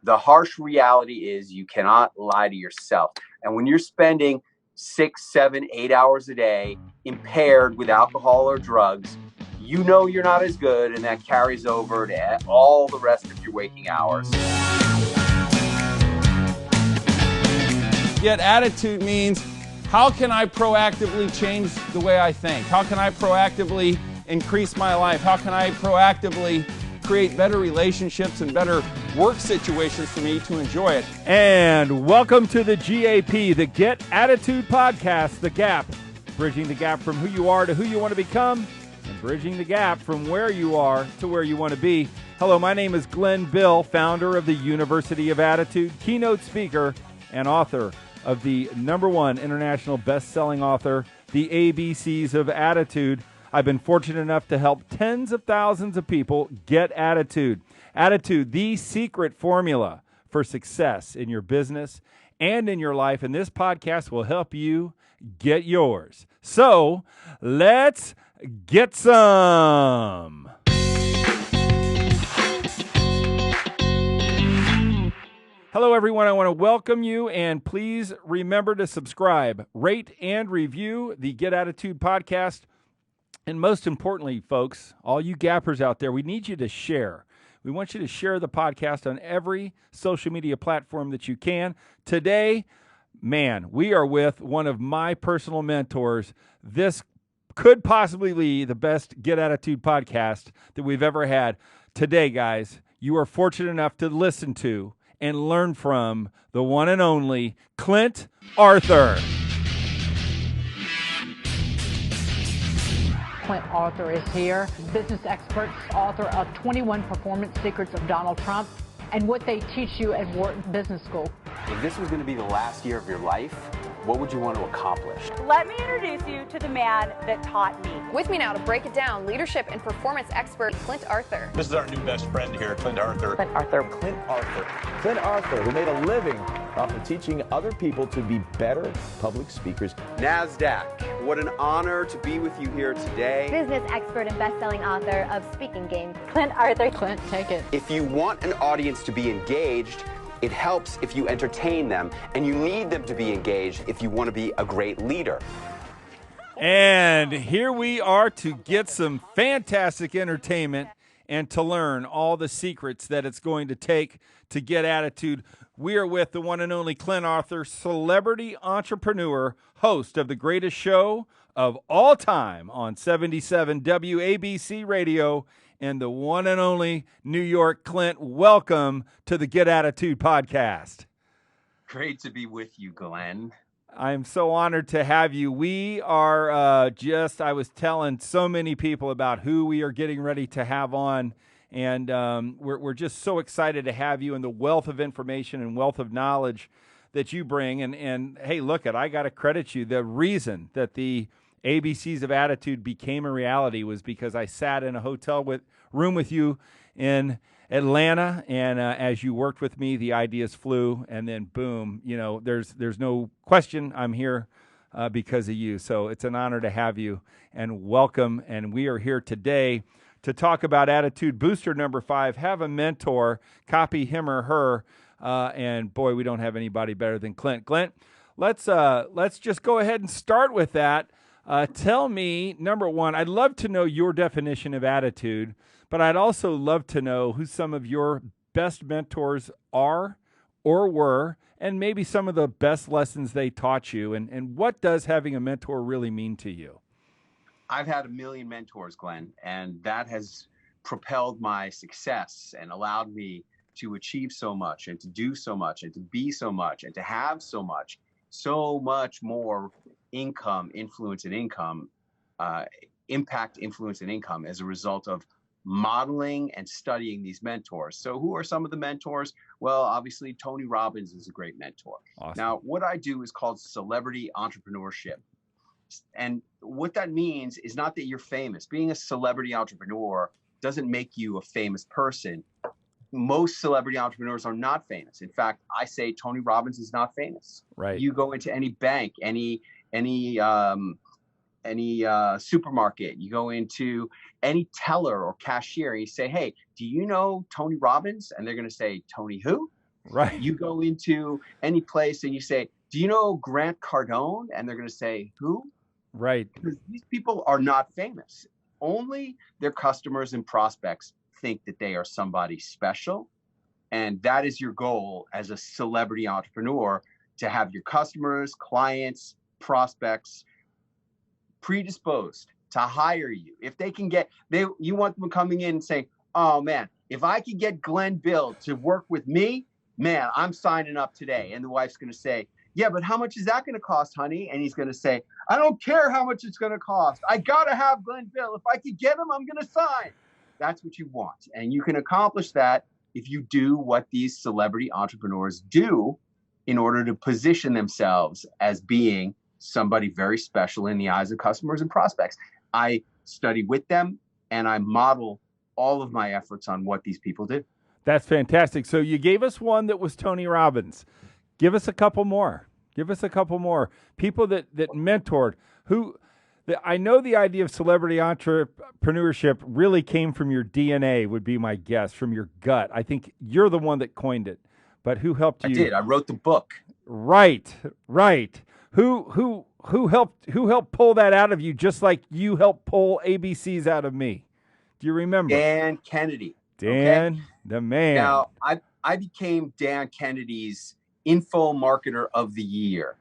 The harsh reality is you cannot lie to yourself. And when you're spending 6, 7, 8 hours a day impaired with alcohol or drugs, you know you're not as good, and that carries over to all the rest of your waking hours. Get attitude means, how can I proactively change the way I think? How can I proactively increase my life? How can I proactively create better relationships and better work situations for me to enjoy it? And welcome to the GAP, the Get Attitude Podcast, The Gap, bridging the gap from who you are to who you want to become, and bridging the gap from where you are to where you want to be. Hello, my name is Glenn Bill, founder of the University of Attitude, keynote speaker, and author of the #1 international best-selling author, The ABCs of Attitude. I've been fortunate enough to help tens of thousands of people get attitude. Attitude, the secret formula for success in your business and in your life. And this podcast will help you get yours. So let's get some. Hello, everyone. I want to welcome you, and please remember to subscribe, rate, and review the Get Attitude Podcast. And most importantly, folks, all you gappers out there, we need you to share. We want you to share the podcast on every social media platform that you can. Today, man, we are with one of my personal mentors. This could possibly be the best Get Attitude podcast that we've ever had. Today, guys, you are fortunate enough to listen to and learn from the one and only Clint Arthur. Clint Arthur is here, business expert, author of 21 Performance Secrets of Donald Trump, and what they teach you at Wharton Business School. If this was going to be the last year of your life, what would you want to accomplish? Let me introduce you to the man that taught me. With me now to break it down, leadership and performance expert Clint Arthur. This is our new best friend here, Clint Arthur. Clint Arthur. Clint Arthur. Clint Arthur, who made a living off of teaching other people to be better public speakers. NASDAQ, what an honor to be with you here today. Business expert and best-selling author of Speaking Game. Clint Arthur. Clint, take it. If you want an audience to be engaged, it helps if you entertain them, and you need them to be engaged if you want to be a great leader. And here we are to get some fantastic entertainment and to learn all the secrets that it's going to take to get attitude. We are with the one and only Clint Arthur, celebrity entrepreneur, host of the greatest show of all time on 77 WABC Radio, and the one and only New York. Clint, welcome to the Get Attitude Podcast. Great to be with you, Glenn. I'm so honored to have you. We are I was telling so many people about who we are getting ready to have on, and we're just so excited to have you and the wealth of information and wealth of knowledge that you bring. And hey, look, I got to credit you. The reason that the ABCs of Attitude became a reality was because I sat in a hotel room with you in Atlanta, and as you worked with me, the ideas flew, and then boom, there's no question I'm here because of you. So it's an honor to have you, and welcome. And we are here today to talk about Attitude Booster number 5. Have a mentor, copy him or her, and boy, we don't have anybody better than Clint. Clint, let's just go ahead and start with that. Tell me, number one, I'd love to know your definition of attitude, but I'd also love to know who some of your best mentors are or were, and maybe some of the best lessons they taught you, and what does having a mentor really mean to you? I've had a million mentors, Glenn, and that has propelled my success and allowed me to achieve so much and to do so much and to be so much and to have so much more income, influence, and income, impact, influence, and income as a result of modeling and studying these mentors. So who are some of the mentors? Well, obviously, Tony Robbins is a great mentor. Awesome. Now, what I do is called celebrity entrepreneurship. And what that means is not that you're famous. Being a celebrity entrepreneur doesn't make you a famous person. Most celebrity entrepreneurs are not famous. In fact, I say Tony Robbins is not famous. Right. You go into any bank, any supermarket, you go into any teller or cashier, and you say, hey, do you know Tony Robbins? And they're going to say, Tony who? Right. You go into any place and you say, do you know Grant Cardone? And they're going to say, who? Right. Because these people are not famous. Only their customers and prospects think that they are somebody special. And that is your goal as a celebrity entrepreneur, to have your customers, clients, prospects predisposed to hire you. If they can get, you want them coming in and saying, oh man, if I could get Glenn Bill to work with me, man, I'm signing up today. And the wife's going to say, yeah, but how much is that going to cost, honey? And he's going to say, I don't care how much it's going to cost. I got to have Glenn Bill. If I could get him, I'm going to sign. That's what you want. And you can accomplish that if you do what these celebrity entrepreneurs do in order to position themselves as being somebody very special in the eyes of customers and prospects. I study with them and I model all of my efforts on what these people do. That's fantastic. So you gave us one that was Tony Robbins. Give us a couple more. Give us a couple more. People that mentored, I know the idea of celebrity entrepreneurship really came from your DNA, would be my guess, from your gut. I think you're the one that coined it. But who helped you? I did. I wrote the book. Right. Who helped pull that out of you, just like you helped pull ABCs out of me? Do you remember? Dan Kennedy. Dan, okay? The man. Now, I became Dan Kennedy's Info Marketer of the Year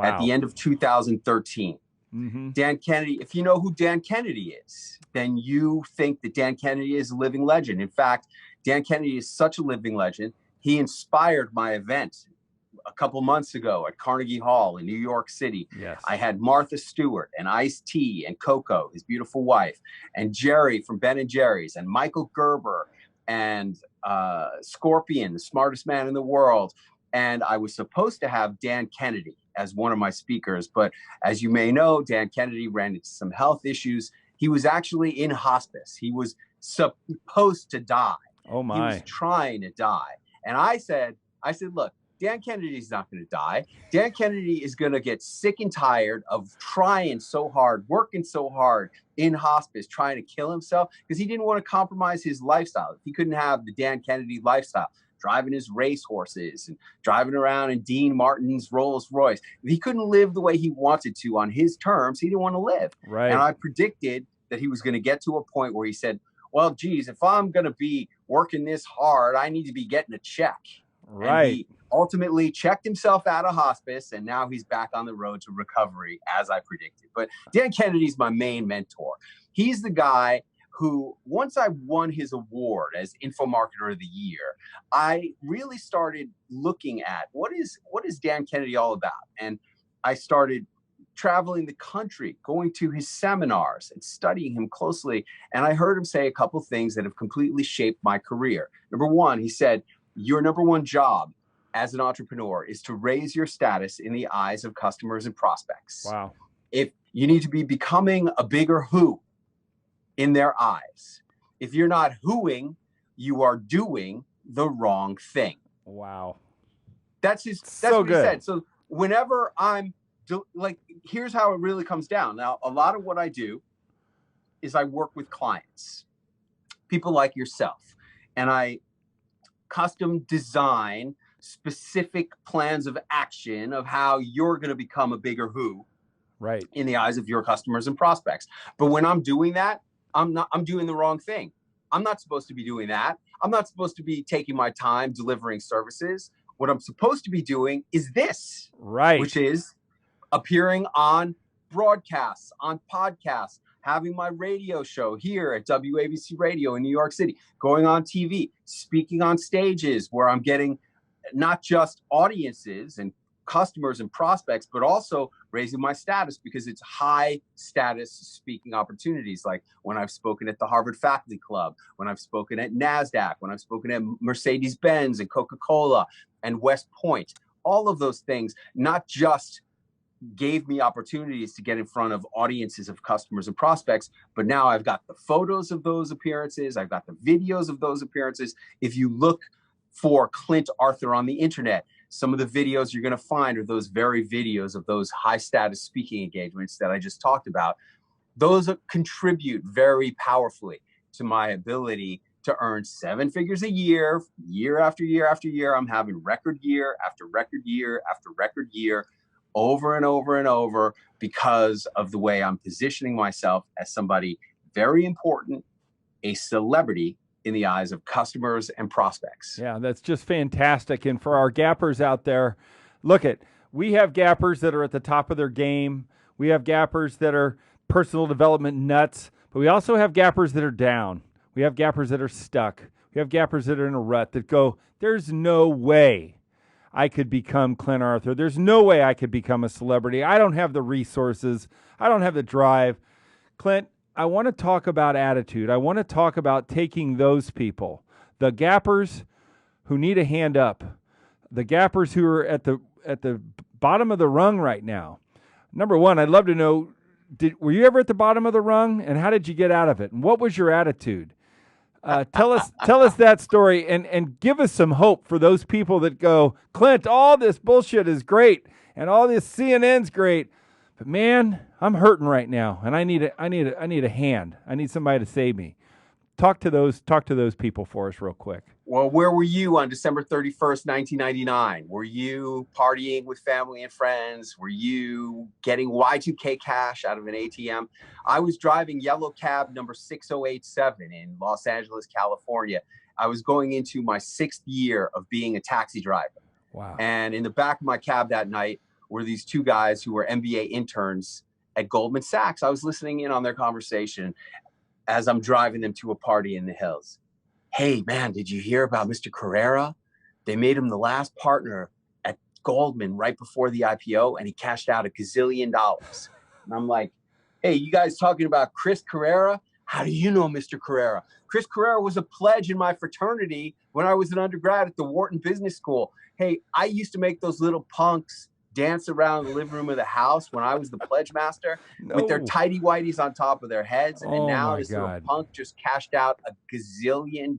at the end of 2013. Mm-hmm. Dan Kennedy, if you know who Dan Kennedy is, then you think that Dan Kennedy is a living legend. In fact, Dan Kennedy is such a living legend. He inspired my event a couple months ago at Carnegie Hall in New York City. Yes. I had Martha Stewart and Ice-T and Coco, his beautiful wife, and Jerry from Ben & Jerry's, and Michael Gerber, and Scorpion, the smartest man in the world. And I was supposed to have Dan Kennedy as one of my speakers. But as you may know, Dan Kennedy ran into some health issues. He was actually in hospice. He was supposed to die. Oh, my. He was trying to die. And I said, look, Dan Kennedy's not going to die. Dan Kennedy is going to get sick and tired of trying so hard, working so hard in hospice, trying to kill himself, because he didn't want to compromise his lifestyle. He couldn't have the Dan Kennedy lifestyle, driving his race horses and driving around in Dean Martin's Rolls Royce. If he couldn't live the way he wanted to on his terms, he didn't want to live. Right. And I predicted that he was going to get to a point where he said, well, geez, if I'm going to be working this hard, I need to be getting a check. Right. And he ultimately checked himself out of hospice, and now he's back on the road to recovery, as I predicted. But Dan Kennedy's my main mentor. He's the guy who, once I won his award as Info Marketer of the Year, I really started looking at what is Dan Kennedy all about? And I started traveling the country, going to his seminars and studying him closely. And I heard him say a couple things that have completely shaped my career. Number one, he said, your number one job as an entrepreneur is to raise your status in the eyes of customers and prospects. Wow. If you need to be becoming a bigger who in their eyes. If you're not whoing, you are doing the wrong thing. Wow. That's what he said. So whenever I'm here's how it really comes down. Now, a lot of what I do is I work with clients, people like yourself, and I custom design specific plans of action of how you're going to become a bigger who, right, in the eyes of your customers and prospects. But when I'm doing that, I'm doing the wrong thing. I'm not supposed to be doing that. I'm not supposed to be taking my time delivering services. What I'm supposed to be doing is this, right, which is appearing on broadcasts, on podcasts, having my radio show here at WABC Radio in New York City, going on TV, speaking on stages where I'm getting not just audiences and customers and prospects, but also raising my status, because it's high status speaking opportunities. Like when I've spoken at the Harvard Faculty Club, when I've spoken at NASDAQ, when I've spoken at Mercedes-Benz and Coca-Cola and West Point, all of those things not just gave me opportunities to get in front of audiences of customers and prospects, but now I've got the photos of those appearances. I've got the videos of those appearances. If you look for Clint Arthur on the internet, some of the videos you're going to find are those very videos of those high status speaking engagements that I just talked about. Those contribute very powerfully to my ability to earn 7 figures a year, year after year after year. I'm having record year after record year after record year, over and over and over, because of the way I'm positioning myself as somebody very important, a celebrity in the eyes of customers and prospects. Yeah, that's just fantastic. And for our gappers out there, we have gappers that are at the top of their game. We have gappers that are personal development nuts, but we also have gappers that are down. We have gappers that are stuck. We have gappers that are in a rut that go, there's no way I could become Clint Arthur. There's no way I could become a celebrity. I don't have the resources. I don't have the drive. Clint, I want to talk about attitude. I want to talk about taking those people, the gappers who need a hand up, the gappers who are at the bottom of the rung right now. Number one, I'd love to know, were you ever at the bottom of the rung, and how did you get out of it? And what was your attitude? Tell us that story, and give us some hope for those people that go, Clint, all this bullshit is great, and all this CNN's great, but man, I'm hurting right now, and I need a hand. I need somebody to save me. Talk to those people for us real quick. Well, where were you on December 31st, 1999? Were you partying with family and friends? Were you getting Y2K cash out of an ATM? I was driving yellow cab number 6087 in Los Angeles, California. I was going into my 6th year of being a taxi driver. Wow. And in the back of my cab that night were these 2 guys who were MBA interns at Goldman Sachs. I was listening in on their conversation as I'm driving them to a party in the hills. Hey, man, did you hear about Mr. Carrera? They made him the last partner at Goldman right before the IPO, and he cashed out $1 gazillion. And I'm like, hey, you guys talking about Chris Carrera? How do you know Mr. Carrera? Chris Carrera was a pledge in my fraternity when I was an undergrad at the Wharton Business School. Hey, I used to make those little punks dance around the living room of the house when I was the pledge master with their tighty whities on top of their heads. And now this little punk just cashed out $1 gazillion.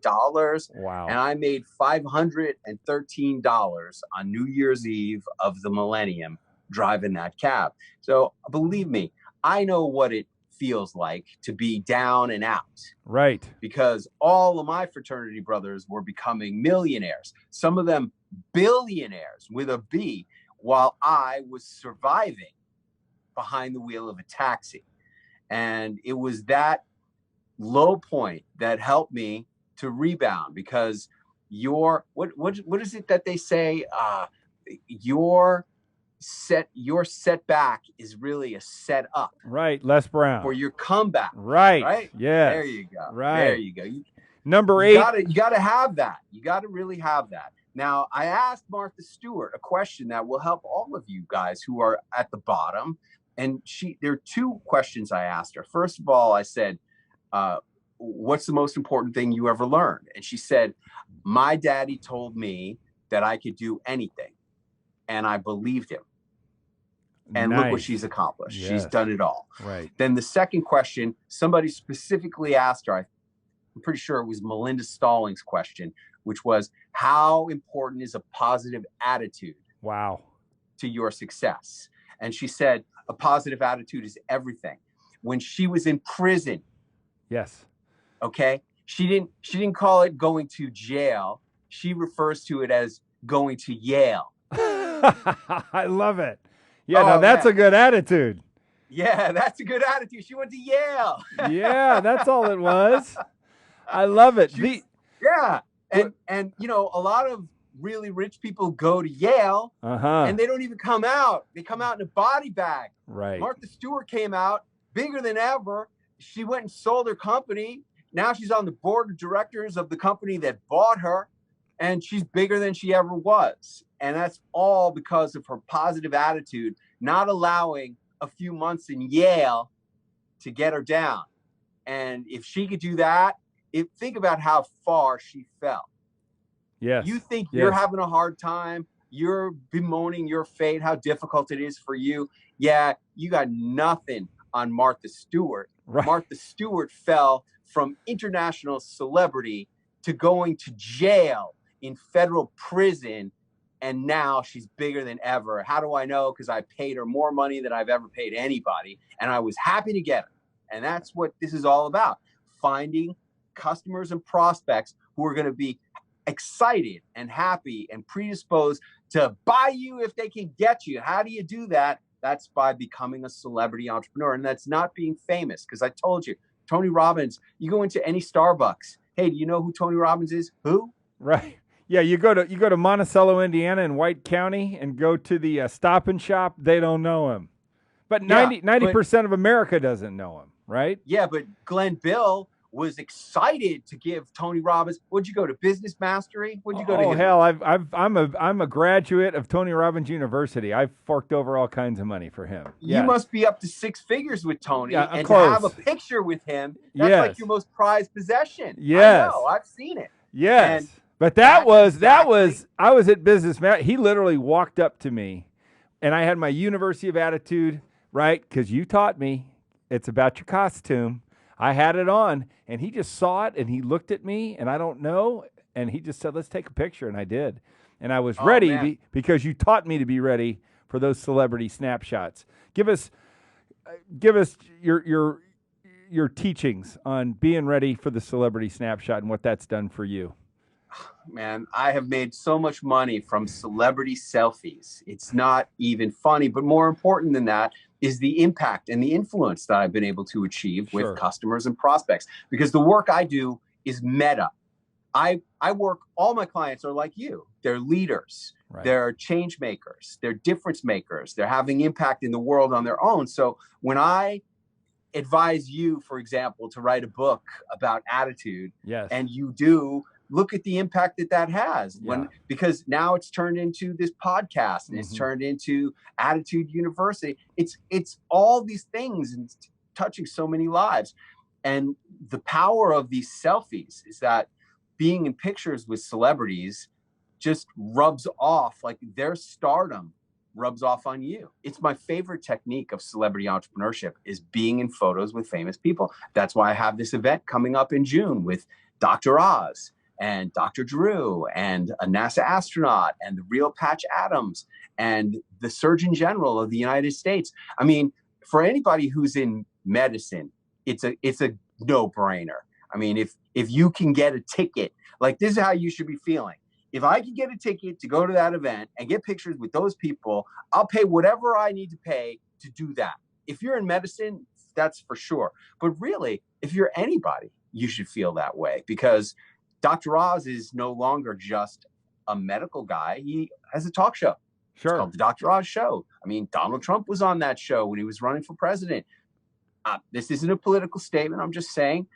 Wow. And I made $513 on New Year's Eve of the millennium driving that cab. So believe me, I know what it feels like to be down and out. Right. Because all of my fraternity brothers were becoming millionaires, some of them billionaires with a B, while I was surviving behind the wheel of a taxi. And it was that low point that helped me to rebound, because what is it that they say? Your setback is really a set up. Right, Les Brown. For your comeback. Right. Right? Yeah. There you go. Right. There you go. Number 8. You gotta have that. You gotta really have that. Now, I asked Martha Stewart a question that will help all of you guys who are at the bottom. And there are 2 questions I asked her. First of all, I said, what's the most important thing you ever learned? And she said, my daddy told me that I could do anything. And I believed him. And look what she's accomplished. Yes. She's done it all. Right. Then the second question, somebody specifically asked her, I'm pretty sure it was Melinda Stallings' question, which was, how important is a positive attitude to your success? And she said, a positive attitude is everything. When she was in prison, okay, she didn't call it going to jail. She refers to it as going to Yale. I love it. Yeah, now that's a good attitude. Yeah, that's a good attitude. She went to Yale. Yeah, that's all it was. I love it. And you know, a lot of really rich people go to Yale and they don't even come out. They come out in a body bag. Right. Martha Stewart came out bigger than ever. She went and sold her company. Now she's on the board of directors of the company that bought her, and she's bigger than she ever was. And that's all because of her positive attitude, not allowing a few months in Yale to get her down. And if she could do that, think about how far she fell. Yes. You think you're having a hard time, you're bemoaning your fate, how difficult it is for you. Yeah, you got nothing on Martha Stewart. Right. Martha Stewart fell from international celebrity to going to jail in federal prison, and now she's bigger than ever. How do I know? Because I paid her more money than I've ever paid anybody, and I was happy to get her. And that's what this is all about, finding customers and prospects who are going to be excited and happy and predisposed to buy you if they can get you. How do you do that? That's by becoming a celebrity entrepreneur. And that's not being famous. Because I told you, Tony Robbins, you go into any Starbucks. Hey, do you know who Tony Robbins is? Who? Right. Yeah, you go to Monticello, Indiana in White County and go to the Stop and Shop. They don't know him. But 90% of America doesn't know him, right? Yeah, but Glenn Bill was excited to give Tony Robbins. What'd you go to, Business Mastery? What'd you go to? Oh hell, I'm a graduate of Tony Robbins University. I've forked over all kinds of money for him. You must be up to 6 figures with Tony, and close. to have a picture with him, that's like your most prized possession. Yes, I know, I've seen it. Yes, and but I was at Business Mastery. He literally walked up to me, and I had my University of Attitude, right? Because you taught me it's about your costume. I had it on, and he just saw it, and he looked at me, and I don't know, and he just said, let's take a picture, and I did. And I was ready because you taught me to be ready for those celebrity snapshots. Give us your teachings on being ready for the celebrity snapshot and what that's done for you. Man, I have made so much money from celebrity selfies. It's not even funny, but more important than that is the impact and the influence that I've been able to achieve with customers and prospects. Because the work I do is meta. I work, all my clients are like you. They're leaders. Right. They're change makers. They're difference makers. They're having impact in the world on their own. So when I advise you, for example, to write a book about attitude, and you do, look at the impact that has because now it's turned into this podcast and it's turned into Attitude University. It's all these things and it's touching so many lives. And the power of these selfies is that being in pictures with celebrities just rubs off, like their stardom rubs off on you. It's my favorite technique of celebrity entrepreneurship is being in photos with famous people. That's why I have this event coming up in June with Dr. Oz and Dr. Drew and a NASA astronaut and the real Patch Adams and the Surgeon General of the United States. I mean, for anybody who's in medicine, it's a no-brainer. I mean, if you can get a ticket, like this is how you should be feeling. If I can get a ticket to go to that event and get pictures with those people, I'll pay whatever I need to pay to do that. If you're in medicine, that's for sure. But really, if you're anybody, you should feel that way because Dr. Oz is no longer just a medical guy. He has a talk show. It's called The Dr. Oz Show. I mean, Donald Trump was on that show when he was running for president. This isn't a political statement. I'm just saying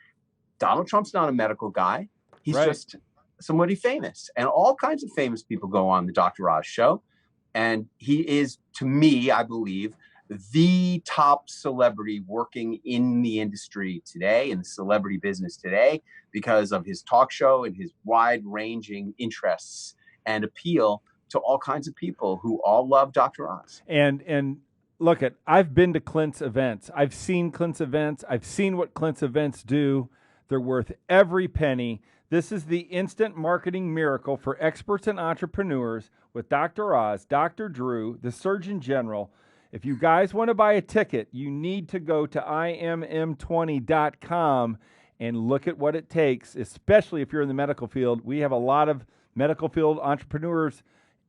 Donald Trump's not a medical guy. He's just somebody famous. And all kinds of famous people go on The Dr. Oz Show. And he is, to me, I believe, the top celebrity working in the industry today, in the celebrity business today, because of his talk show and his wide-ranging interests and appeal to all kinds of people who all love Dr. Oz. And look, I've been to Clint's events. I've seen Clint's events. I've seen what Clint's events do. They're worth every penny. This is the instant marketing miracle for experts and entrepreneurs with Dr. Oz, Dr. Drew, the Surgeon General. If you guys want to buy a ticket, you need to go to imm20.com and look at what it takes, especially if you're in the medical field. We have a lot of medical field entrepreneurs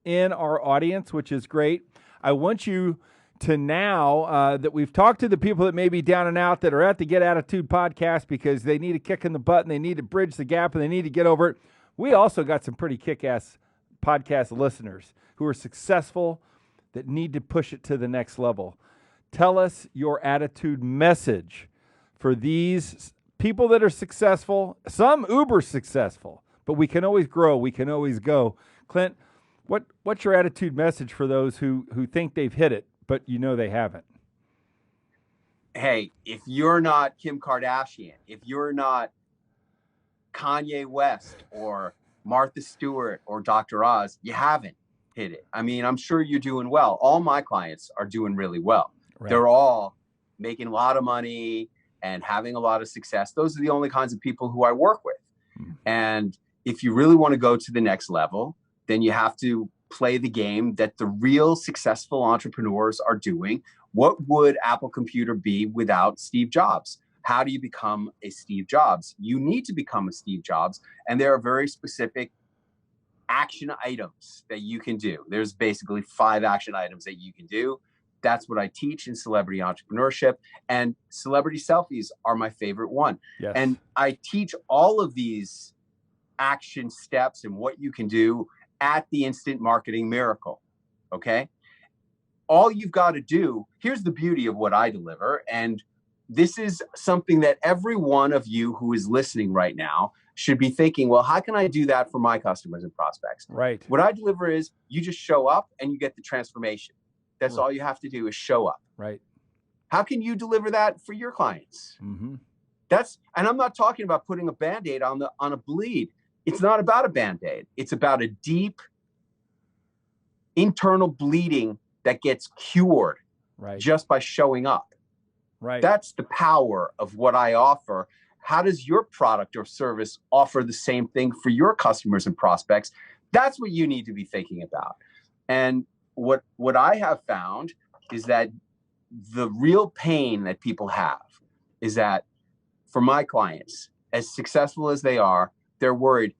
in our audience, which is great. I want you to now that we've talked to the people that may be down and out that are at the Get Attitude podcast because they need a kick in the butt and they need to bridge the gap and they need to get over it. We also got some pretty kick-ass podcast listeners who are successful that need to push it to the next level. Tell us your attitude message for these people that are successful, some uber successful, but we can always grow, we can always go. Clint, what's your attitude message for those who think they've hit it, but you know they haven't? Hey, if you're not Kim Kardashian, if you're not Kanye West or Martha Stewart or Dr. Oz, you haven't hit it. I mean, I'm sure you're doing well. All my clients are doing really well. Right. They're all making a lot of money and having a lot of success. Those are the only kinds of people who I work with. And if you really want to go to the next level, then you have to play the game that the real successful entrepreneurs are doing. What would Apple Computer be without Steve Jobs? How do you become a Steve Jobs? You need to become a Steve Jobs, and there are very specific action items that you can do. There's basically 5 action items that you can do. That's what I teach in celebrity entrepreneurship, and celebrity selfies are my favorite one. Yes. And I teach all of these action steps and what you can do at the Instant Marketing Miracle. Okay. All you've got to do, here's the beauty of what I deliver. And this is something that every one of you who is listening right now should be thinking, well, how can I do that for my customers and prospects? Right. What I deliver is you just show up and you get the transformation. That's all you have to do is show up. Right. How can you deliver that for your clients? Mm-hmm. And I'm not talking about putting a Band-Aid on a bleed. It's not about a Band-Aid. It's about a deep internal bleeding that gets cured just by showing up. Right. That's the power of what I offer. How does your product or service offer the same thing for your customers and prospects? That's what you need to be thinking about. And what I have found is that the real pain that people have is that for my clients, as successful as they are, they're worried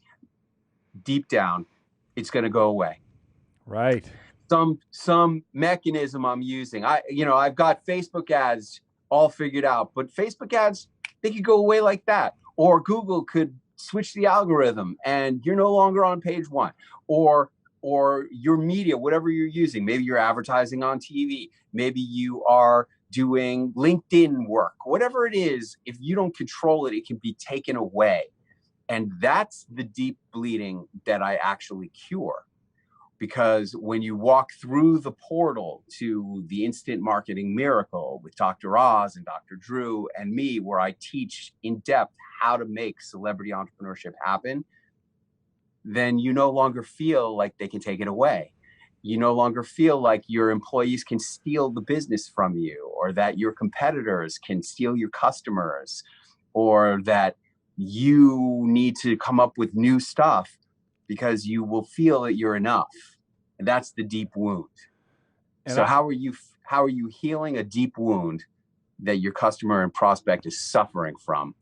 deep down it's going to go away. Right. Some mechanism I'm using. I've got Facebook ads all figured out, but Facebook ads, they could go away like that. Or Google could switch the algorithm and you're no longer on page 1. Or your media, whatever you're using, maybe you're advertising on TV, maybe you are doing LinkedIn work, whatever it is, if you don't control it, it can be taken away. And that's the deep bleeding that I actually cure. Because when you walk through the portal to the Instant Marketing Miracle with Dr. Oz and Dr. Drew and me, where I teach in depth how to make celebrity entrepreneurship happen, then you no longer feel like they can take it away. You no longer feel like your employees can steal the business from you, or that your competitors can steal your customers, or that you need to come up with new stuff, because you will feel that you're enough. And that's the deep wound. And so how are you healing a deep wound that your customer and prospect is suffering from?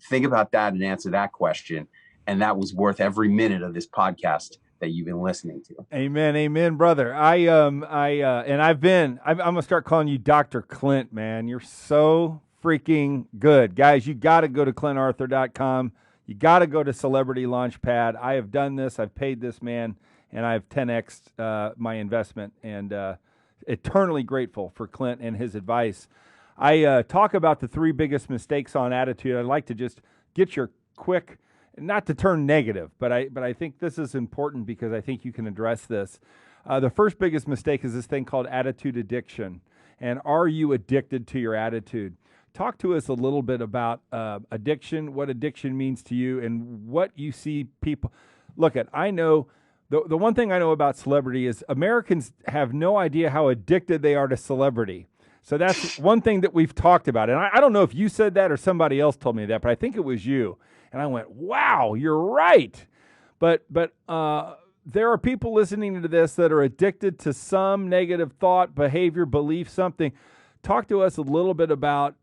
Think about that and answer that question. And that was worth every minute of this podcast that you've been listening to. Amen. Amen, brother. I'm gonna start calling you Dr. Clint, man. You're so freaking good. Guys, you got to go to clintarthur.com. You got to go to Celebrity Launchpad. I have done this. I've paid this man, and I've 10x'd my investment, and eternally grateful for Clint and his advice. I talk about the 3 biggest mistakes on attitude. I'd like to just get your quick, not to turn negative, but I think this is important because I think you can address this. The first biggest mistake is this thing called attitude addiction. And are you addicted to your attitude? Talk to us a little bit about addiction, what addiction means to you, and what you see people. I know, the one thing I know about celebrity is Americans have no idea how addicted they are to celebrity. So that's one thing that we've talked about. And I don't know if you said that or somebody else told me that, but I think it was you. And I went, wow, you're right. But there are people listening to this that are addicted to some negative thought, behavior, belief, something. Talk to us a little bit about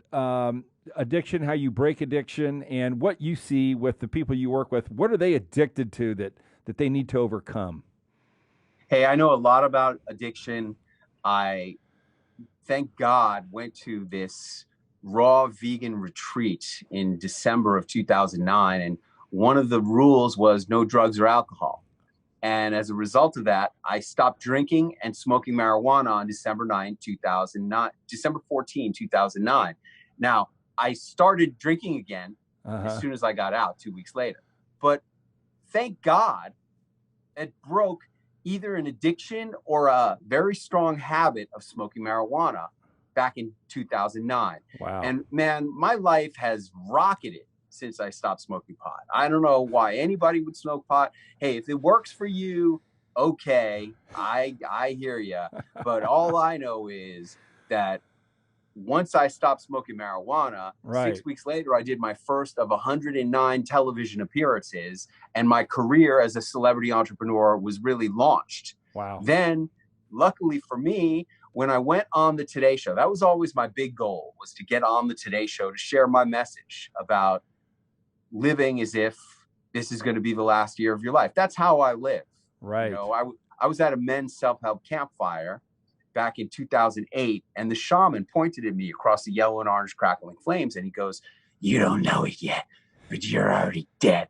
addiction, how you break addiction, and what you see with the people you work with. What are they addicted to that they need to overcome? Hey, I know a lot about addiction. I, thank God, went to this raw vegan retreat in December of 2009. And one of the rules was no drugs or alcohol. And as a result of that, I stopped drinking and smoking marijuana on December 14, 2009. Now, I started drinking again as soon as I got out 2 weeks later. But thank God it broke either an addiction or a very strong habit of smoking marijuana back in 2009. Wow. And man, my life has rocketed since I stopped smoking pot. I don't know why anybody would smoke pot. Hey, if it works for you, okay, I hear you. But all I know is that once I stopped smoking marijuana, 6 weeks later, I did my first of 109 television appearances, and my career as a celebrity entrepreneur was really launched. Wow. Then, luckily for me, when I went on the Today Show, that was always my big goal, was to get on the Today Show to share my message about living as if this is going to be the last year of your life. That's how I live. Right. You know, I was at a men's self-help campfire back in 2008, and the shaman pointed at me across the yellow and orange crackling flames, and he goes, "You don't know it yet, but you're already dead."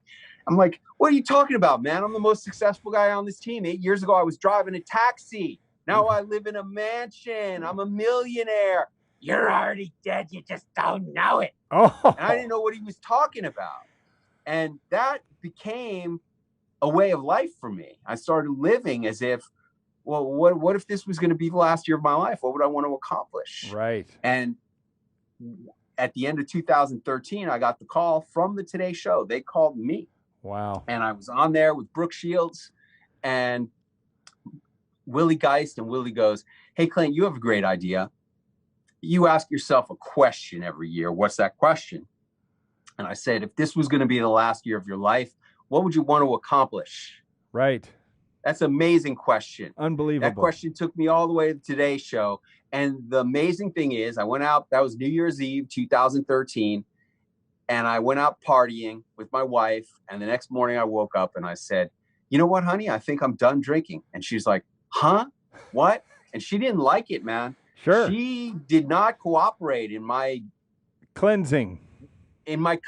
I'm like, "What are you talking about, man? I'm the most successful guy on this team. 8 years ago, I was driving a taxi. Now I live in a mansion. I'm a millionaire." "You're already dead. You just don't know it." Oh. And I didn't know what he was talking about. And that became a way of life for me. I started living as if, well, what if this was going to be the last year of my life? What would I want to accomplish? Right. And at the end of 2013, I got the call from the Today Show. They called me. Wow. And I was on there with Brooke Shields and Willie Geist. And Willie goes, "Hey, Clint, you have a great idea. You ask yourself a question every year. What's that question?" And I said, "If this was going to be the last year of your life, what would you want to accomplish?" Right. That's an amazing question. Unbelievable. That question took me all the way to the Today Show. And the amazing thing is, I went out, that was New Year's Eve, 2013. And I went out partying with my wife. And the next morning I woke up and I said, "You know what, honey? I think I'm done drinking." And she's like, "Huh? What?" And she didn't like it, man. Sure. She did not cooperate in my Cleansing.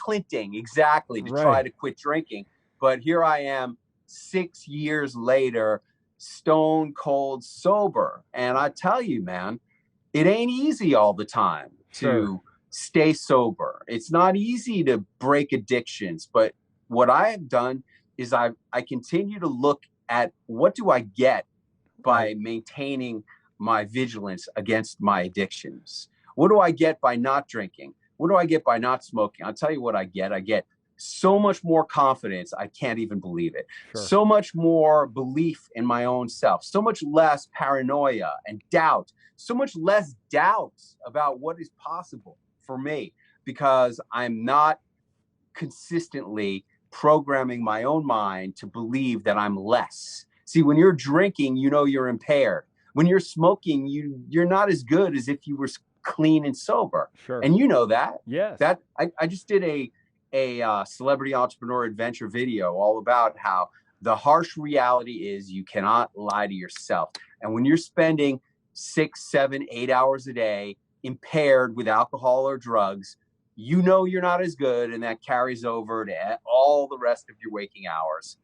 Clinting, exactly, to try to quit drinking. But here I am 6 years later, stone cold sober. And I tell you, man, it ain't easy all the time to stay sober. It's not easy to break addictions. But what I have done is I continue to look at, what do I get by maintaining my vigilance against my addictions? What do I get by not drinking? What do I get by not smoking? I'll tell you what I get. I get so much more confidence. I can't even believe it. Sure. So much more belief in my own self. So much less paranoia and doubt. So much less doubt about what is possible for me, because I'm not consistently programming my own mind to believe that I'm less. See, when you're drinking, you know you're impaired. When you're smoking, you're not as good as if you were clean and sober. Sure. And you know that. Yes. That I just did a celebrity entrepreneur adventure video all about how the harsh reality is you cannot lie to yourself. And when you're spending 6, 7, 8 hours a day impaired with alcohol or drugs, you know you're not as good, and that carries over to all the rest of your waking hours.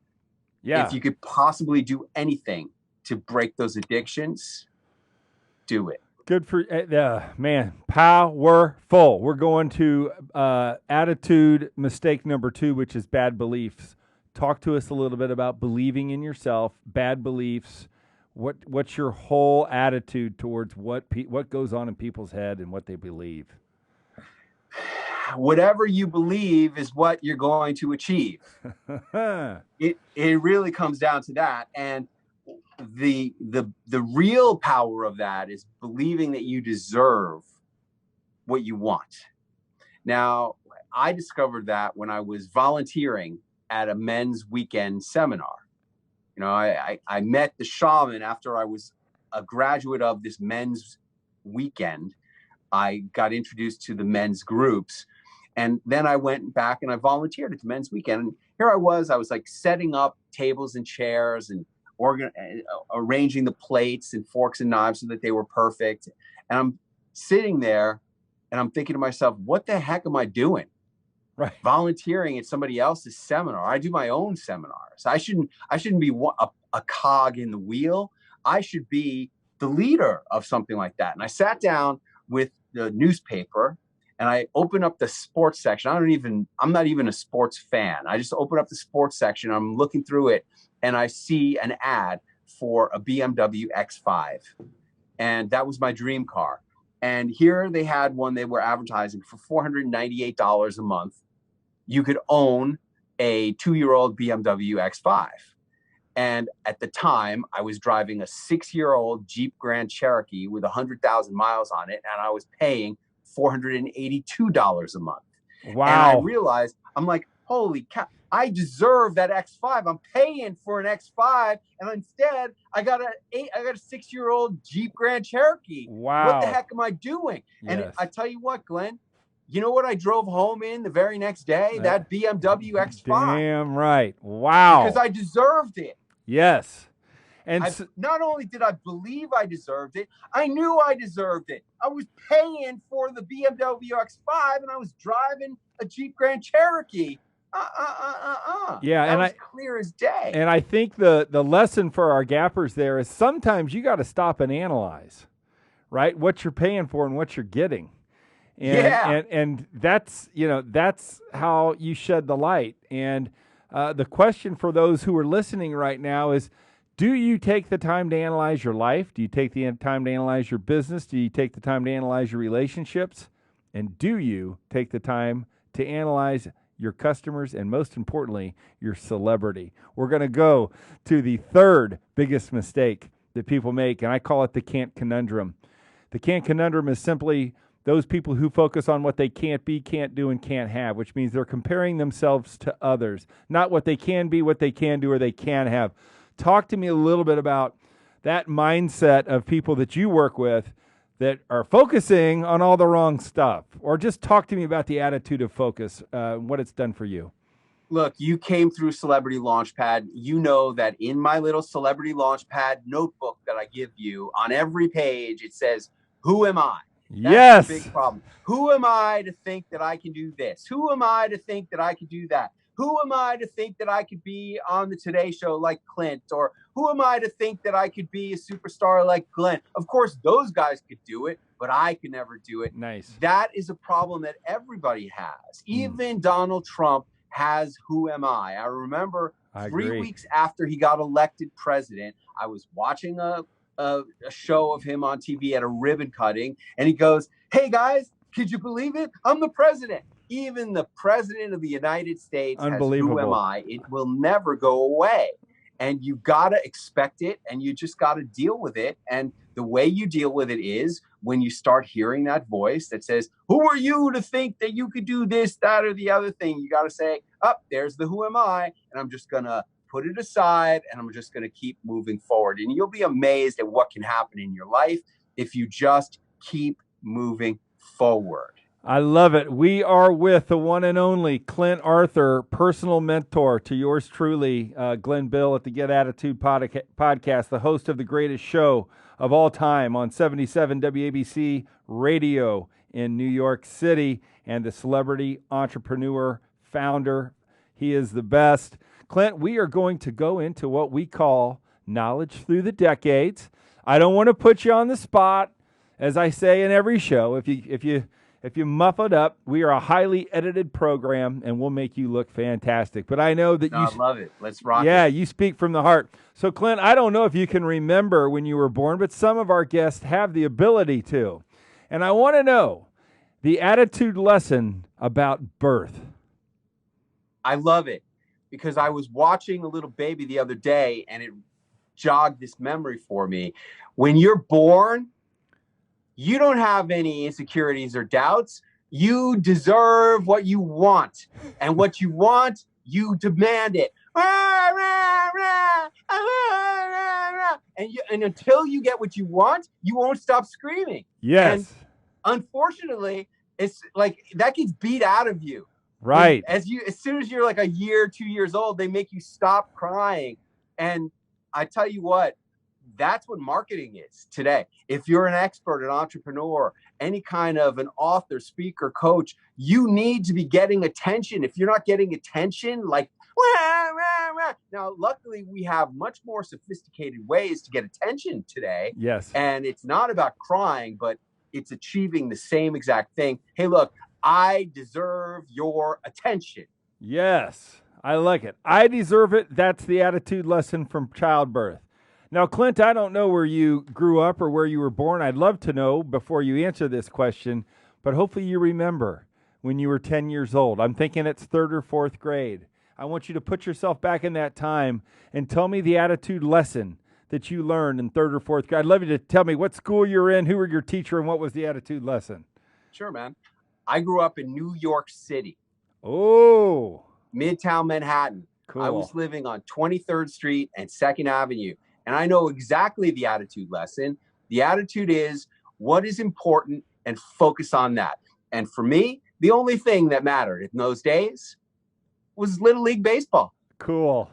Yeah. If you could possibly do anything to break those addictions, do it. Good for man. Powerful. We're going to attitude mistake number 2, which is bad beliefs. Talk to us a little bit about believing in yourself, bad beliefs. What's your whole attitude towards what goes on in people's head and what they believe? Whatever you believe is what you're going to achieve. It really comes down to that. And the real power of that is believing that you deserve what you want. Now, I discovered that when I was volunteering at a men's weekend seminar. You know, I met the shaman after I was a graduate of this men's weekend. I got introduced to the men's groups, and then I went back and I volunteered at the men's weekend. And here I was like setting up tables and chairs and arranging the plates and forks and knives so that they were perfect. And I'm sitting there and I'm thinking to myself, what the heck am I doing? Right. Volunteering at somebody else's seminar. I do my own seminars. I shouldn't be a cog in the wheel. I should be the leader of something like that. And I sat down with the newspaper and I opened up the sports section. I'm not even a sports fan. I just opened up the sports section. I'm looking through it and I see an ad for a BMW X5. And that was my dream car. And here they had one they were advertising for $498 a month. You could own a 2-year-old BMW X5. And at the time, I was driving a 6-year-old Jeep Grand Cherokee with 100,000 miles on it, and I was paying $482 a month. Wow. And I realized, I'm like, holy cow, I deserve that X5. I'm paying for an X5, and instead I got a 6-year-old Jeep Grand Cherokee. Wow. What the heck am I doing? Yes. And I tell you what, Glenn, you know what I drove home in the very next day? That BMW X5. Damn right. Wow. Because I deserved it. Yes. And not only did I believe I deserved it, I knew I deserved it. I was paying for the BMW X5, and I was driving a Jeep Grand Cherokee. Yeah, that and was clear as day. And I think the lesson for our gappers there is sometimes you got to stop and analyze, right? What you're paying for and what you're getting. And that's, that's how you shed the light. And the question for those who are listening right now is, do you take the time to analyze your life? Do you take the time to analyze your business? Do you take the time to analyze your relationships? And do you take the time to analyze your customers and, most importantly, your celebrity? We're going to go to the third biggest mistake that people make, and I call it the can't conundrum. The can't conundrum is simply those people who focus on what they can't be, can't do, and can't have, which means they're comparing themselves to others, not what they can be, what they can do, or they can have. Talk to me a little bit about that mindset of people that you work with that are focusing on all the wrong stuff, or just talk to me about the attitude of focus, what it's done for you. Look, you came through Celebrity Launchpad. You know that in my little Celebrity Launchpad notebook that I give you, on every page, it says, who am I? That's the big problem. Who am I to think that I can do this? Who am I to think that I can do that? Who am I to think that I could be on the Today Show like Clint? Or who am I to think that I could be a superstar like Glenn? Of course, those guys could do it, but I could never do it. Nice. That is a problem that everybody has. Even Donald Trump has who am I? I remember 3 weeks after he got elected president, I was watching a show of him on TV at a ribbon cutting, and he goes, "Hey guys, could you believe it? I'm the president." Even the president of the United States has who am I. It will never go away. And you got to expect it, and you just got to deal with it. And the way you deal with it is when you start hearing that voice that says, who are you to think that you could do this, that, or the other thing? You got to say, there's the who am I, and I'm just going to put it aside, and I'm just going to keep moving forward. And you'll be amazed at what can happen in your life if you just keep moving forward. I love it. We are with the one and only Clint Arthur, personal mentor to yours truly, Glenn Bill at the Get Attitude podcast, the host of the greatest show of all time on 77 WABC radio in New York City, and the celebrity entrepreneur founder. He is the best. Clint, we are going to go into what we call knowledge through the decades. I don't want to put you on the spot, as I say in every show. If you muff it up, we are a highly edited program, and we'll make you look fantastic. But I know that I love it. Let's rock it. Yeah, you speak from the heart. So, Clint, I don't know if you can remember when you were born, but some of our guests have the ability to. And I want to know the attitude lesson about birth. I love it because I was watching a little baby the other day, and it jogged this memory for me. When you're born, you don't have any insecurities or doubts. You deserve what you want. And what you want, you demand it. And until you get what you want, you won't stop screaming. Yes. And unfortunately, it's like that gets beat out of you. Right. As soon as you're like a year, 2 years old, they make you stop crying. And I tell you what, that's what marketing is today. If you're an expert, an entrepreneur, any kind of an author, speaker, coach, you need to be getting attention. If you're not getting attention, like, now, luckily, we have much more sophisticated ways to get attention today. Yes. And it's not about crying, but it's achieving the same exact thing. Hey, look, I deserve your attention. Yes, I like it. I deserve it. That's the attitude lesson from childbirth. Now, Clint, I don't know where you grew up or where you were born. I'd love to know before you answer this question, but hopefully you remember when you were 10 years old. I'm thinking it's 3rd or 4th grade. I want you to put yourself back in that time and tell me the attitude lesson that you learned in 3rd or 4th grade. I'd love you to tell me what school you're in, who were your teacher, and what was the attitude lesson. Sure, man. I grew up in New York City. Oh. Midtown Manhattan. Cool. I was living on 23rd Street and 2nd Avenue. And I know exactly the attitude lesson. The attitude is what is important and focus on that. And for me, the only thing that mattered in those days was Little League Baseball. Cool.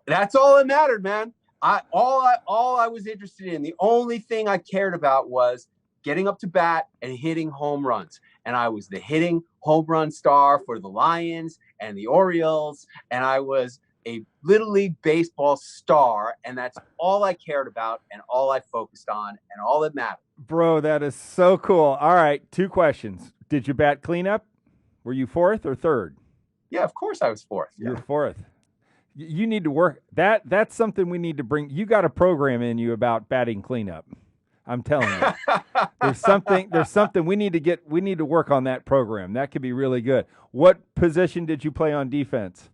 That's all that mattered, man. All I was interested in, the only thing I cared about was getting up to bat and hitting home runs. And I was the hitting home run star for the Lions and the Orioles. And I was a Little League Baseball star. And that's all I cared about and all I focused on and all that mattered. Bro, that is so cool. All right, 2 questions. Did you bat cleanup? Were you 4th or 3rd? Yeah, of course I was 4th. Yeah. You're 4th. You need to work. That's something we need to bring. You got a program in you about batting cleanup. I'm telling you. There's something we need to work on that program. That could be really good. What position did you play on defense?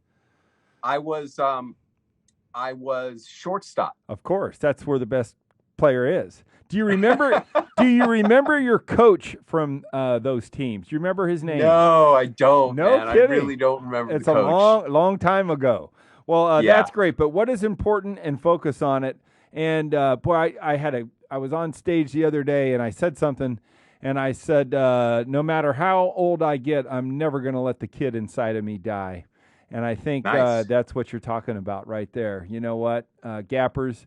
I was shortstop. Of course. That's where the best player is. Do you remember your coach from those teams? Do you remember his name? No, I don't. No man. kidding. I really don't remember It's the coach. a long time ago. Well, Yeah. That's great. But what is important and focus on it. And boy, I was on stage the other day and I said something, and I said, no matter how old I get, I'm never going to let the kid inside of me die. And I think Nice. that's what you're talking about right there. You know what, gappers,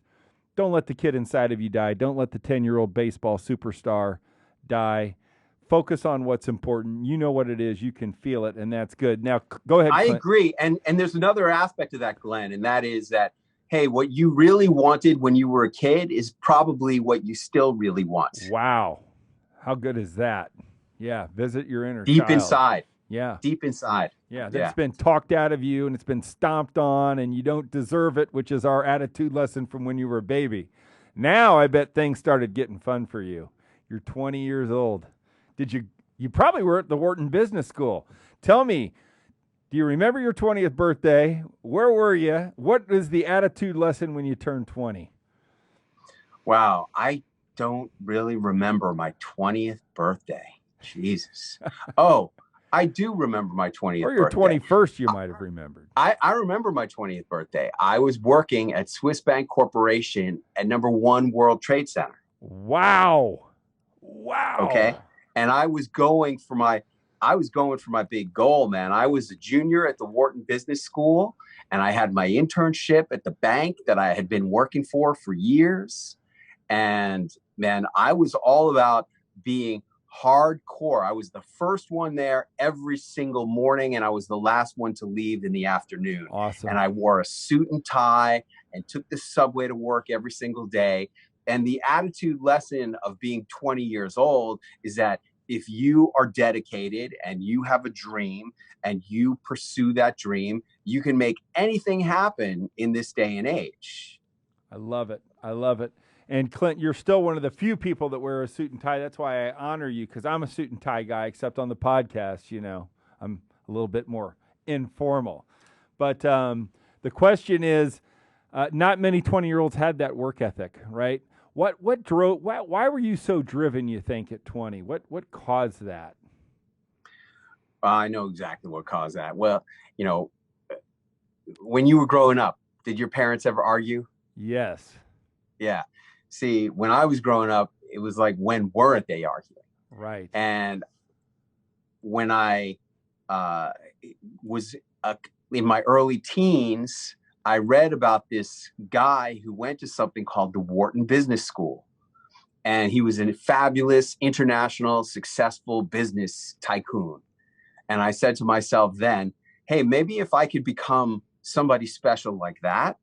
don't let the kid inside of you die. Don't let the 10-year-old baseball superstar die. Focus on what's important. You know what it is. You can feel it, and that's good. Now, go ahead, I Clint. agree. And there's another aspect of that, Glenn, and that is that, hey, what you really wanted when you were a kid is probably what you still really want. Wow. How good is that? Yeah, visit your inner Deep child. inside. Yeah. Deep inside. Yeah, that's been talked out of you and it's been stomped on and you don't deserve it, which is our attitude lesson from when you were a baby. Now I bet things started getting fun for you. You're 20 years old. You probably were at the Wharton Business School. Tell me, do you remember your 20th birthday? Where were you? What was the attitude lesson when you turned 20? Wow. I don't really remember my 20th birthday. Jesus. Oh, I do remember my 20th Or your birthday. 21st you might have remembered. I remember my 20th birthday. I was working at Swiss Bank Corporation at #1 World Trade Center. Wow. Okay. And I was going for my big goal, man. I was a junior at the Wharton Business School, and I had my internship at the bank that I had been working for years. And man, I was all about being hardcore. I was the first one there every single morning, and I was the last one to leave in the afternoon. Awesome. And I wore a suit and tie and took the subway to work every single day. And the attitude lesson of being 20 years old is that if you are dedicated and you have a dream and you pursue that dream, you can make anything happen in this day and age. I love it. I love it. And Clint, you're still one of the few people that wear a suit and tie. That's why I honor you, because I'm a suit and tie guy, except on the podcast, you know, I'm a little bit more informal. But the question is, not many 20-year-olds had that work ethic, right? Why were you so driven, you think, at 20? What caused that? I know exactly what caused that. Well, you know, when you were growing up, did your parents ever argue? Yes. Yeah. See, when I was growing up, it was like, when weren't they arguing? Right. And when I was in my early teens, I read about this guy who went to something called the Wharton Business School. And he was a fabulous, international, successful business tycoon. And I said to myself then, hey, maybe if I could become somebody special like that,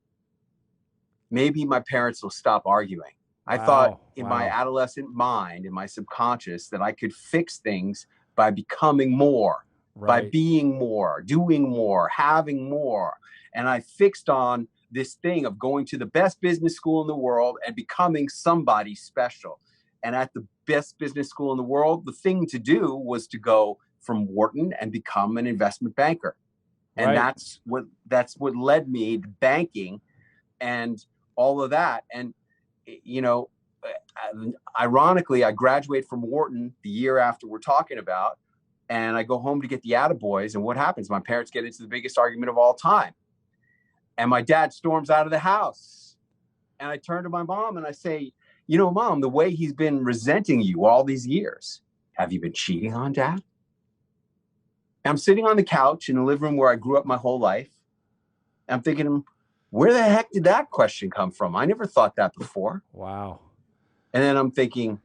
maybe my parents will stop arguing. I thought in my adolescent mind, in my subconscious, that I could fix things by becoming more, by being more, doing more, having more. And I fixed on this thing of going to the best business school in the world and becoming somebody special. And at the best business school in the world, the thing to do was to go from Wharton and become an investment banker. And that's what led me to banking and all of that. And, you know, ironically, I graduated from Wharton the year after we're talking about. And I go home to get the attaboys. And what happens? My parents get into the biggest argument of all time. And my dad storms out of the house. And I turn to my mom and I say, you know, Mom, the way he's been resenting you all these years, have you been cheating on Dad? And I'm sitting on the couch in the living room where I grew up my whole life. And I'm thinking, where the heck did that question come from? I never thought that before. Wow. And then I'm thinking,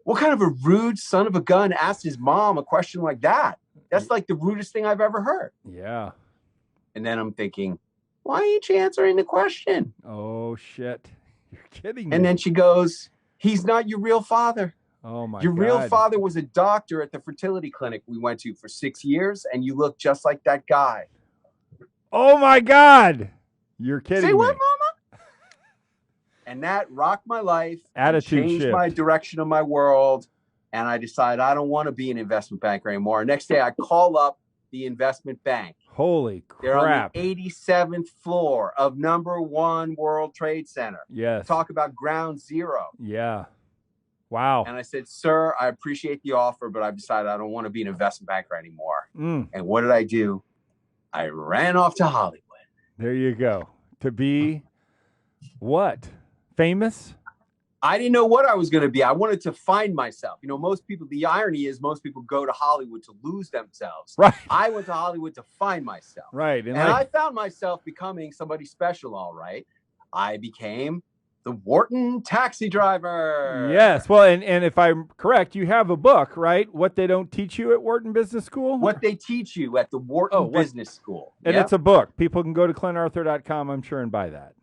what kind of a rude son of a gun asked his mom a question like that? That's like the rudest thing I've ever heard. Yeah. And then I'm thinking, why ain't you answering the question? Oh, shit. You're kidding me. And then she goes, he's not your real father. Oh, my God. Your real father was a doctor at the fertility clinic we went to for 6 years, and you look just like that guy. Oh, my God. You're kidding me. Say what, Mama? And that rocked my life. Attitude changed shift. my direction of my world. And I decided I don't want to be an investment banker anymore. Next day, I call up the investment bank. Holy crap. They're on the 87th floor of #1 World Trade Center. Yes. Talk about ground zero. Yeah. Wow. And I said, sir, I appreciate the offer, but I've decided I don't want to be an investment banker anymore. And what did I do? I ran off to Hollywood. There you go. To be what? Famous? I didn't know what I was going to be. I wanted to find myself. You know, most people, the irony is most people go to Hollywood to lose themselves. Right. I went to Hollywood to find myself. Right. And I found myself becoming somebody special, all right. I became the Wharton taxi driver. Yes. Well, and if I'm correct, you have a book, right? What they don't teach you at Wharton Business School? What they teach you at the Wharton Business School. And it's a book. People can go to clintarthur.com, I'm sure, and buy that.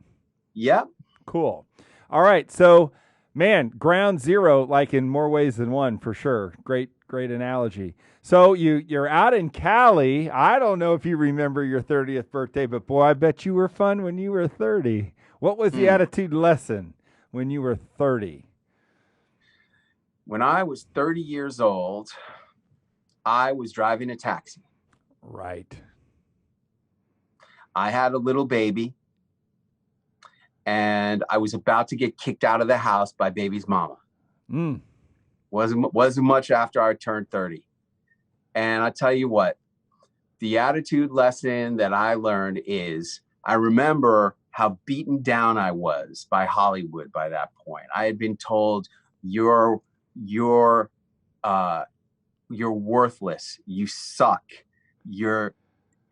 Yep. Cool. All right. So, man, ground zero, like in more ways than one, for sure. Great analogy. So you're out in Cali. I don't know if you remember your 30th birthday, but boy, I bet you were fun when you were 30. What was the attitude lesson when you were 30? When I was 30 years old, I was driving a taxi. Right. I had a little baby. And I was about to get kicked out of the house by baby's mama. Wasn't much after I turned 30. And I tell you what, the attitude lesson that I learned is I remember how beaten down I was by Hollywood by that point. I had been told you're worthless, you suck,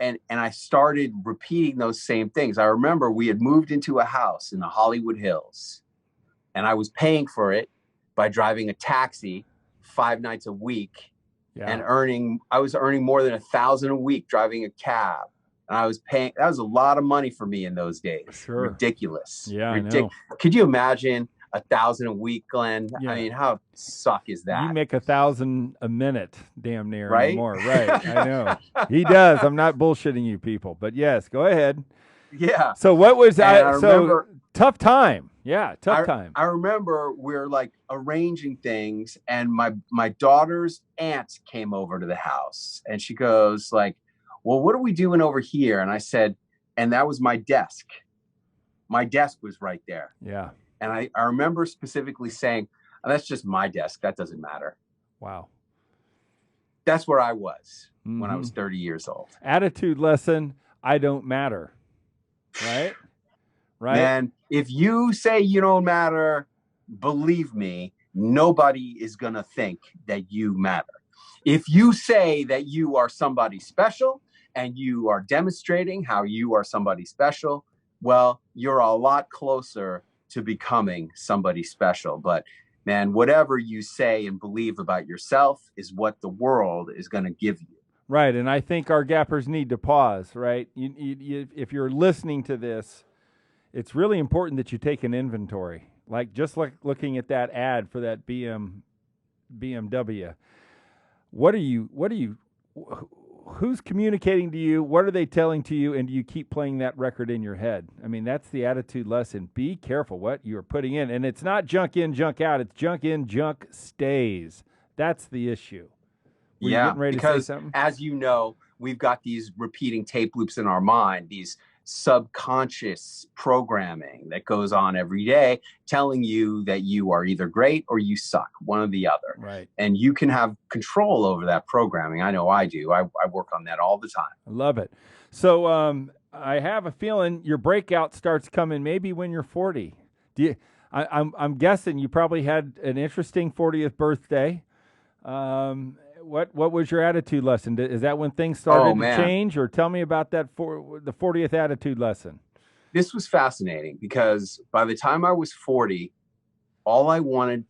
And I started repeating those same things. I remember we had moved into a house in the Hollywood Hills, and I was paying for it by driving a taxi 5 nights a week, and I was earning more than $1,000 a week driving a cab. And I was paying, that was a lot of money for me in those days. Sure. Ridiculous. Yeah, I know. Could you imagine $1,000 a week, Glenn? Yeah. I mean, how suck is that? You make $1,000 a minute, damn near, right? More, right? I know he does. I'm not bullshitting you, people, but yes, go ahead. Yeah. So what was I remember, tough time? Yeah, tough time. I remember we're like arranging things, and my daughter's aunt came over to the house, and she goes like, "Well, what are we doing over here?" And I said, and that was my desk. My desk was right there. Yeah. And I remember specifically saying, oh, that's just my desk. That doesn't matter. Wow. That's where I was when I was 30 years old. Attitude lesson, I don't matter. Right? Right. Man, if you say you don't matter, believe me, nobody is going to think that you matter. If you say that you are somebody special and you are demonstrating how you are somebody special, well, you're a lot closer to becoming somebody special. But man, whatever you say and believe about yourself is what the world is going to give you. Right. And I think our gappers need to pause, right? If you're listening to this, it's really important that you take an inventory, just like looking at that ad for that BMW. Who's communicating to you? What are they telling to you? And do you keep playing that record in your head? I mean, that's the attitude lesson. Be careful what you're putting in. And it's not junk in, junk out. It's junk in, junk stays. That's the issue. Were you getting ready to say something? As you know, we've got these repeating tape loops in our mind, these subconscious programming that goes on every day telling you that you are either great or you suck, one or the other. Right. And you can have control over that programming. I know I do. I work on that all the time. I love it. So I have a feeling your breakout starts coming maybe when you're 40. I'm guessing you probably had an interesting 40th birthday. What was your attitude lesson? Is that when things started to change, or tell me about that the 40th attitude lesson? This was fascinating because by the time I was 40, all I wanted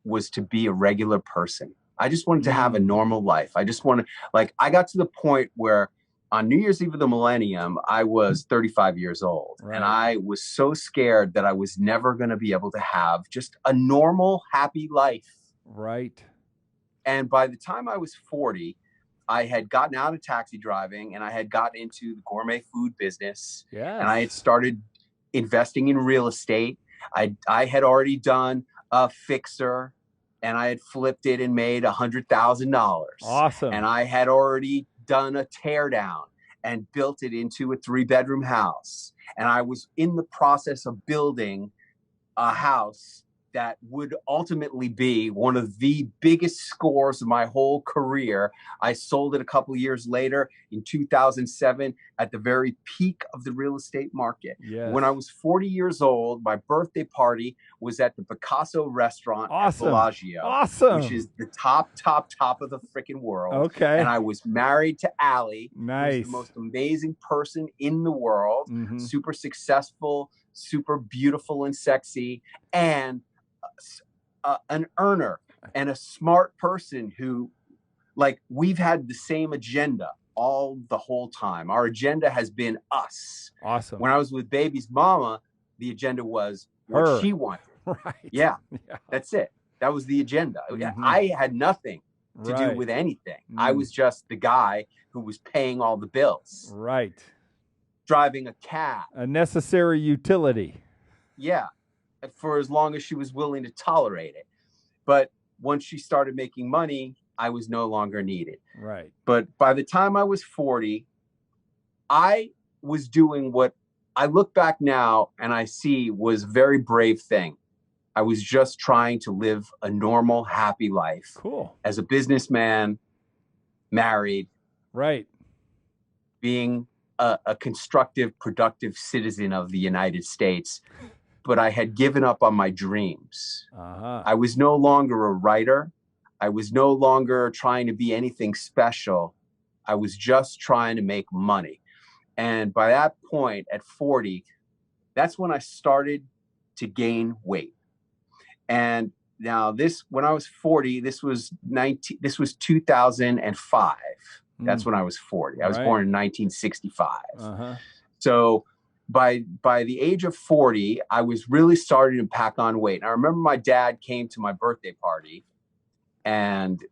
was to be a regular person. I just wanted to have a normal life. I just wanted, I got to the point where on New Year's Eve of the millennium, I was 35 years old. Right. And I was so scared that I was never going to be able to have just a normal, happy life. Right. And by the time I was 40, I had gotten out of taxi driving and I had gotten into the gourmet food business. Yes. And I had started investing in real estate. I had already done a fixer and I had flipped it and made $100,000. Awesome. And I had already done a tear down and built it into a 3-bedroom house. And I was in the process of building a house that would ultimately be one of the biggest scores of my whole career. I sold it a couple of years later in 2007 at the very peak of the real estate market. Yes. When I was 40 years old, my birthday party was at the Picasso restaurant at Bellagio, which is the top of the freaking world. Okay. And I was married to Allie, nice, who's the most amazing person in the world, super successful, super beautiful and sexy, and an earner and a smart person who, we've had the same agenda the whole time. Our agenda has been us. Awesome. When I was with baby's mama, the agenda was what she wanted. Right. Yeah, that's it. That was the agenda. I had nothing to do with anything. I was just the guy who was paying all the bills. Right. Driving a cab. A necessary utility. Yeah. For as long as she was willing to tolerate it. But once she started making money, I was no longer needed. Right. But by the time I was 40, I was doing what I look back now and I see was a very brave thing. I was just trying to live a normal, happy life. Cool. As a businessman, married. Right. Being a constructive, productive citizen of the United States. But I had given up on my dreams. I was no longer a writer. I was no longer trying to be anything special. I was just trying to make money. And by that point, at 40, that's when I started to gain weight. And now when I was 40, this was 2005. That's when I was 40. I was born in 1965. So by the age of 40, I was really starting to pack on weight. And I remember my dad came to my birthday party and,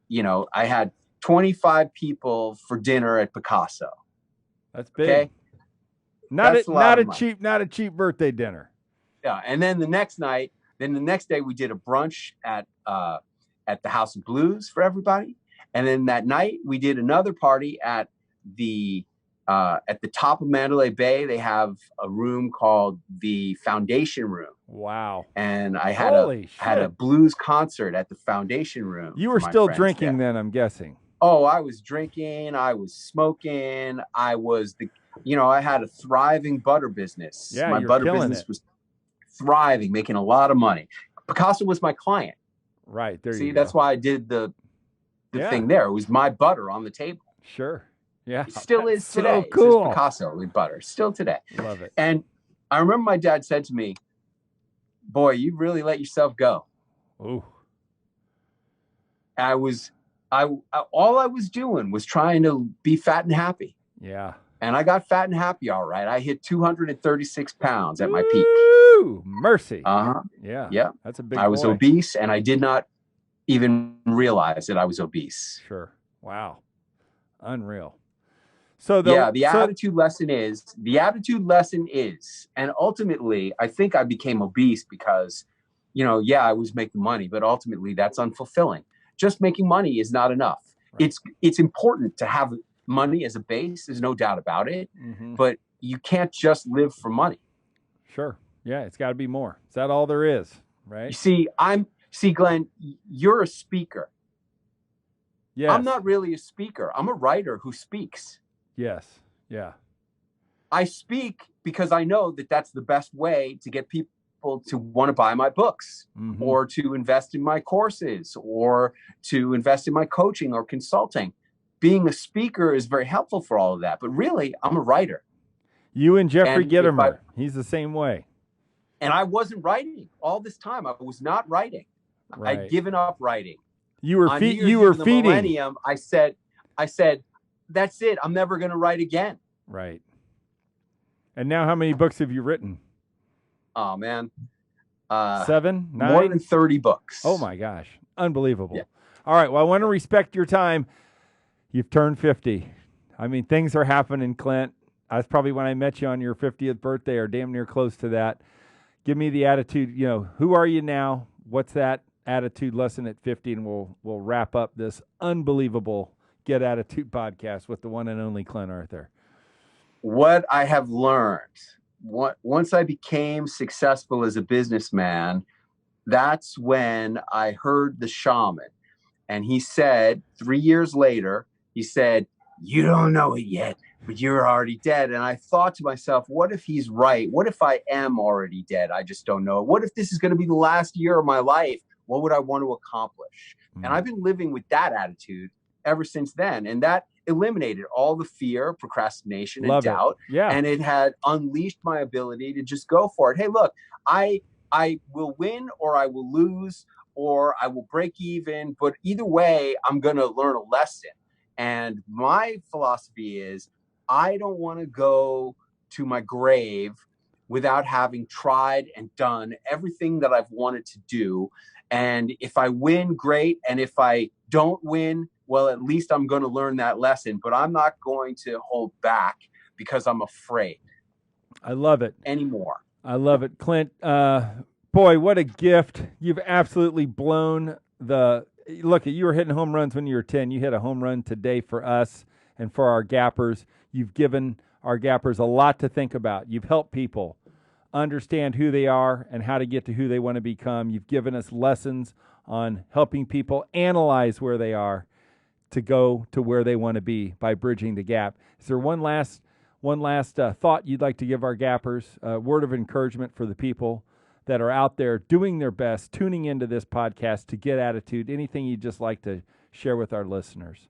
I had 25 people for dinner at Picasso. That's big. Okay? Not a cheap birthday dinner. Yeah. And then the next day we did a brunch at the House of Blues for everybody. And then that night we did another party at the top of Mandalay Bay. They have a room called the Foundation Room. Wow. And I had a blues concert at the Foundation Room. You were still drinking then, I'm guessing. Oh, I was drinking. I was smoking. I was I had a thriving butter business. Yeah, my butter business was thriving, making a lot of money. Picasso was my client. Right. There you go. See, that's why I did the thing there. It was my butter on the table. Sure. Yeah. It still is today. So cool. It says Picasso with butter. Still today. Love it. And I remember my dad said to me, "Boy, you really let yourself go." Ooh. All I was doing was trying to be fat and happy. Yeah. And I got fat and happy, all right. I hit 236 pounds at my peak. Ooh, mercy. Yeah. Yeah. That's a big I was obese, and I did not even realize that I was obese. Sure. Wow. Unreal. So the attitude lesson is, and ultimately, I think I became obese because, I was making money, but ultimately that's unfulfilling. Just making money is not enough. Right. It's important to have money as a base. There's no doubt about it. Mm-hmm. But you can't just live for money. Sure. Yeah, it's got to be more. Is that all there is, right? You see, Glenn, you're a speaker. Yes. I'm not really a speaker. I'm a writer who speaks. Yes. Yeah. I speak because I know that that's the best way to get people to want to buy my books, Mm-hmm. or to invest in my courses, or to invest in my coaching or consulting. Being a speaker is very helpful for all of that. But really, I'm a writer. You and Jeffrey And Gitomer, he's the same way. And I wasn't writing all this time. I was not writing. Right. I'd given up writing. You were On New Year's you were Eve of the feeding. millennium, I said, that's it. I'm never going to write again. Right. And now, how many books have you written? Oh man, 7, 9, more than 30 books. Oh my gosh, unbelievable! Yeah. All right, well, I want to respect your time. You've turned 50. I mean, things are happening, Clint. That's probably when I met you on your 50th birthday, or damn near close to that. Give me the attitude. You know, who are you now? What's that attitude lesson at 50? And we'll wrap up this unbelievable Get Attitude podcast with the one and only Clint Arthur. What I have learned, once I became successful as a businessman, that's when I heard the shaman. And he said, 3 years later, he said, "You don't know it yet, but you're already dead." And I thought to myself, what if he's right? What if I am already dead? I just don't know. What if this is going to be the last year of my life? What would I want to accomplish? And I've been living with that attitude ever since then. And that eliminated all the fear, procrastination, and doubt. Yeah. And it had unleashed my ability to just go for it. Hey, look, I will win, or I will lose, or I will break even. But either way, I'm going to learn a lesson. And my philosophy is, I don't want to go to my grave without having tried and done everything that I've wanted to do. And if I win, great. And if I don't win, well, at least I'm going to learn that lesson. But I'm not going to hold back because I'm afraid. I love it. Anymore. I love it. Clint, boy, what a gift. You've absolutely blown the... Look, you were hitting home runs when you were 10. You hit a home run today for us and for our gappers. You've given our gappers a lot to think about. You've helped people understand who they are and how to get to who they want to become. You've given us lessons on helping people analyze where they are to go to where they want to be by bridging the gap. Is there one last thought you'd like to give our gappers, a word of encouragement for the people that are out there doing their best, tuning into this podcast to get attitude? Anything you'd just like to share with our listeners?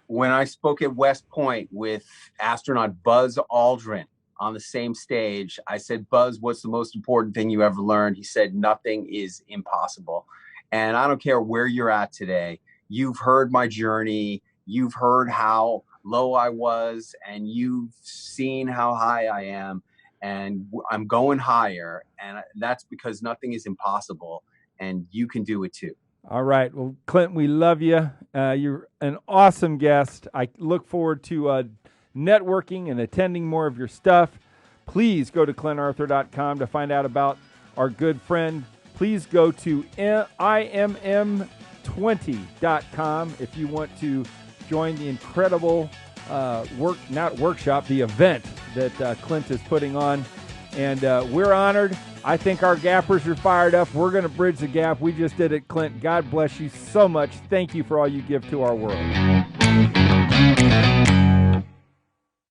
When I spoke at West Point with astronaut Buzz Aldrin on the same stage, I said, "Buzz, what's the most important thing you ever learned?" He said, "Nothing is impossible." And I don't care where you're at today. You've heard my journey. You've heard how low I was, and you've seen how high I am. And I'm going higher. And that's because nothing is impossible. And you can do it too. All right. Well, Clint, we love you. You're an awesome guest. I look forward to networking and attending more of your stuff. Please go to clintarthur.com to find out about our good friend. Please go to IMM20.com if you want to join the incredible the event that Clint is putting on. And we're honored. I think our gappers are fired up. We're going to bridge the gap. We just did it, Clint. God bless you so much. Thank you for all you give to our world.